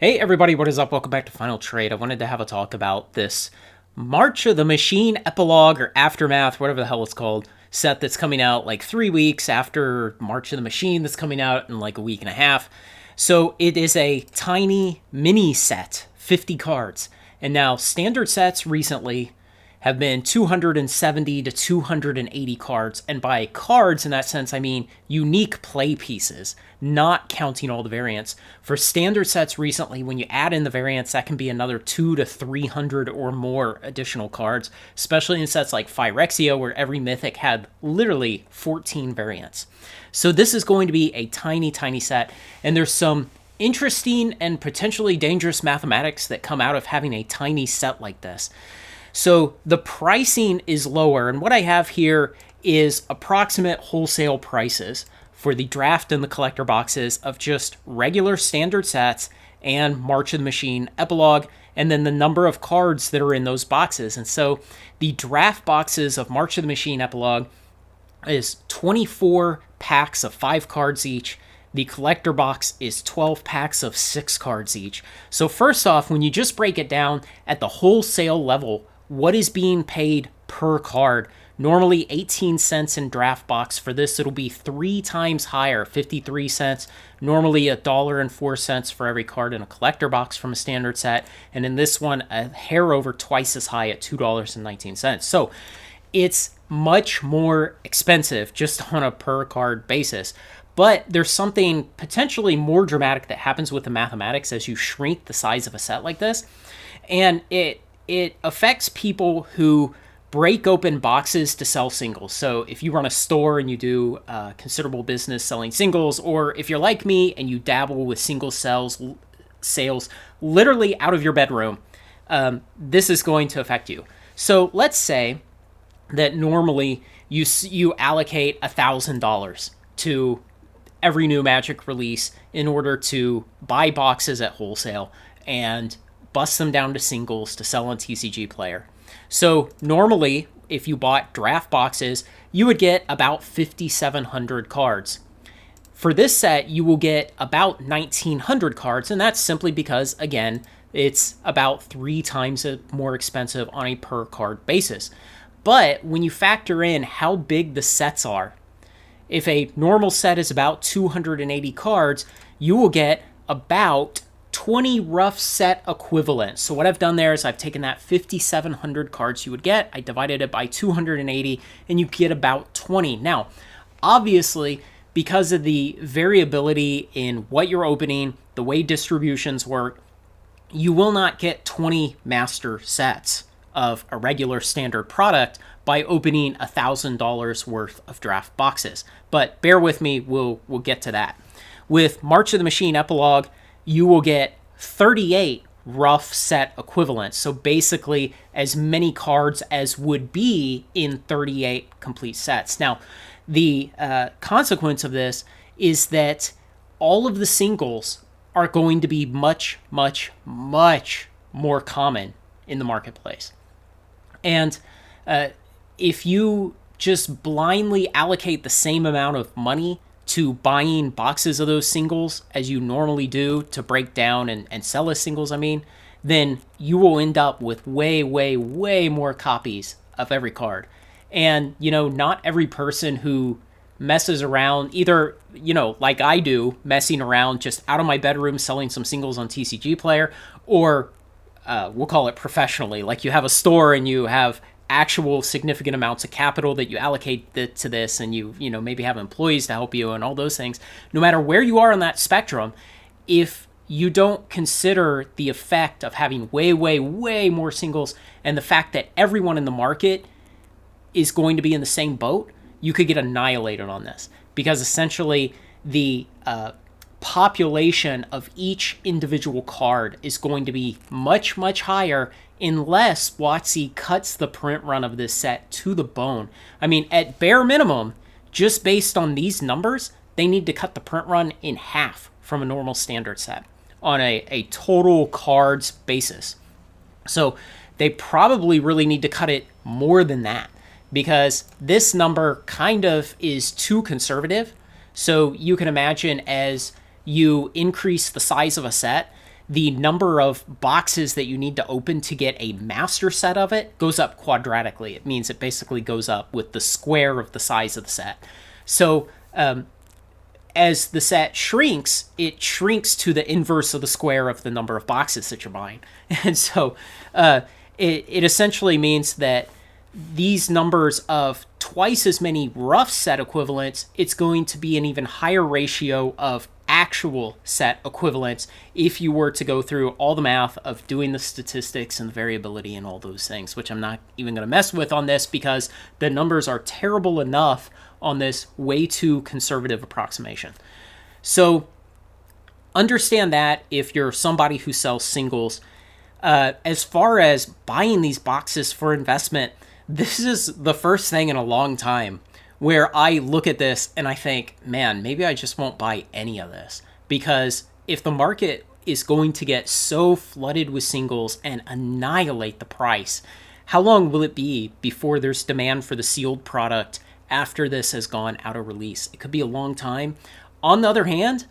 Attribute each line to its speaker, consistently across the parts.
Speaker 1: Hey everybody, what is up? Welcome back to Final Trade. I wanted to have a talk about this March of the Machine epilogue or aftermath, whatever the hell it's called, set that's coming out like 3 weeks after March of the Machine that's coming out in like a week and a half. So it is a tiny mini set, 50 cards. And now standard sets recently have been 270 to 280 cards. And by cards, in that sense, I mean unique play pieces, not counting all the variants. For standard sets recently, when you add in the variants, that can be another 2 to 300 or more additional cards, especially in sets like Phyrexia, where every mythic had literally 14 variants. So this is going to be a tiny, tiny set. And there's some interesting and potentially dangerous mathematics that come out of having a tiny set like this. So the pricing is lower, and what I have here is approximate wholesale prices for the draft and the collector boxes of just regular standard sets and March of the Machine epilogue, and then the number of cards that are in those boxes. And so the draft boxes of March of the Machine epilogue is 24 packs of 5 cards each. The collector box is 12 packs of 6 cards each. So first off, when you just break it down at the wholesale level, what is being paid per card? Normally 18 cents in draft box. For this, it'll be 3 times higher, 53 cents. Normally $1.04 for every card in a collector box from a standard set. And in this one, a hair over twice as high at $2.19. So it's much more expensive just on a per card basis. But there's something potentially more dramatic that happens with the mathematics as you shrink the size of a set like this. And it affects people who break open boxes to sell singles. So if you run a store and you do considerable business selling singles, or if you're like me and you dabble with single sales literally out of your bedroom, this is going to affect you. So let's say that normally you allocate $1,000 to every new Magic release in order to buy boxes at wholesale and bust them down to singles to sell on TCG Player. So normally, if you bought draft boxes, you would get about 5,700 cards. For this set, you will get about 1,900 cards, and that's simply because, again, it's about 3 times more expensive on a per card basis. But when you factor in how big the sets are, if a normal set is about 280 cards, you will get about 20 rough set equivalents. So what I've done there is I've taken that 5,700 cards you would get, I divided it by 280, and you get about 20. Now, obviously, because of the variability in what you're opening, the way distributions work, you will not get 20 master sets of a regular standard product by opening $1,000 worth of draft boxes. But bear with me, we'll get to that. With March of the Machine epilogue, you will get 38 rough set equivalents. So basically as many cards as would be in 38 complete sets. Now, the consequence of this is that all of the singles are going to be much, much, much more common in the marketplace. And if you just blindly allocate the same amount of money to buying boxes of those singles as you normally do to break down and sell as singles, then you will end up with way, way, way more copies of every card. And, not every person who messes around, either, like I do, messing around just out of my bedroom selling some singles on TCG Player, or we'll call it professionally, like you have a store and you have actual significant amounts of capital that you allocate to this, and you maybe have employees to help you and all those things. No matter where you are on that spectrum, if you don't consider the effect of having way, way, way more singles and the fact that everyone in the market is going to be in the same boat, you could get annihilated on this, because essentially the population of each individual card is going to be much, much higher unless WotC cuts the print run of this set to the bone. At bare minimum, just based on these numbers, they need to cut the print run in half from a normal standard set on a total cards basis. So they probably really need to cut it more than that, because this number kind of is too conservative. So you can imagine as you increase the size of a set, the number of boxes that you need to open to get a master set of it goes up quadratically. It means it basically goes up with the square of the size of the set. So as the set shrinks, it shrinks to the inverse of the square of the number of boxes that you're buying. And so it essentially means that these numbers of twice as many rough set equivalents, it's going to be an even higher ratio of actual set equivalents if you were to go through all the math of doing the statistics and the variability and all those things, which I'm not even going to mess with on this because the numbers are terrible enough on this way too conservative approximation. So understand that if you're somebody who sells singles. As far as buying these boxes for investment, this is the first thing in a long time where I look at this and I think, man, maybe I just won't buy any of this. Because if the market is going to get so flooded with singles and annihilate the price, how long will it be before there's demand for the sealed product after this has gone out of release? It could be a long time. On the other hand,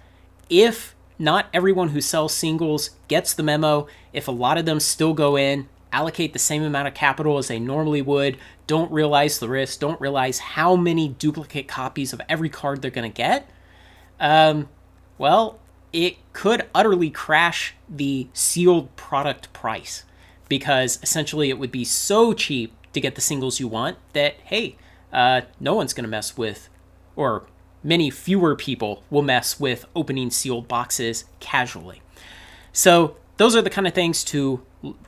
Speaker 1: if not everyone who sells singles gets the memo, if a lot of them still go in, allocate the same amount of capital as they normally would, don't realize the risk, don't realize how many duplicate copies of every card they're going to get, well, it could utterly crash the sealed product price because essentially it would be so cheap to get the singles you want that, hey, no one's going to mess with, or many fewer people will mess with opening sealed boxes casually. So those are the kind of things to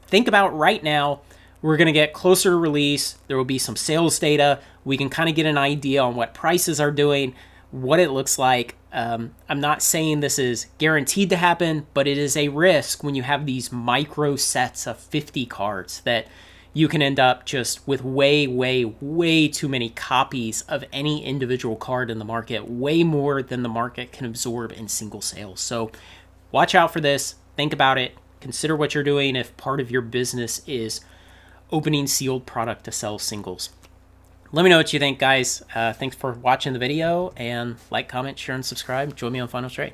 Speaker 1: think about right now. We're going to get closer to release. There will be some sales data. We can kind of get an idea on what prices are doing, what it looks like. I'm not saying this is guaranteed to happen, but it is a risk when you have these micro sets of 50 cards that you can end up just with way, way, way too many copies of any individual card in the market, way more than the market can absorb in single sales. So watch out for this. Think about it. Consider what you're doing if part of your business is opening sealed product to sell singles. Let me know what you think, guys. Thanks for watching the video, and like, comment, share, and subscribe. Join me on Final Trade.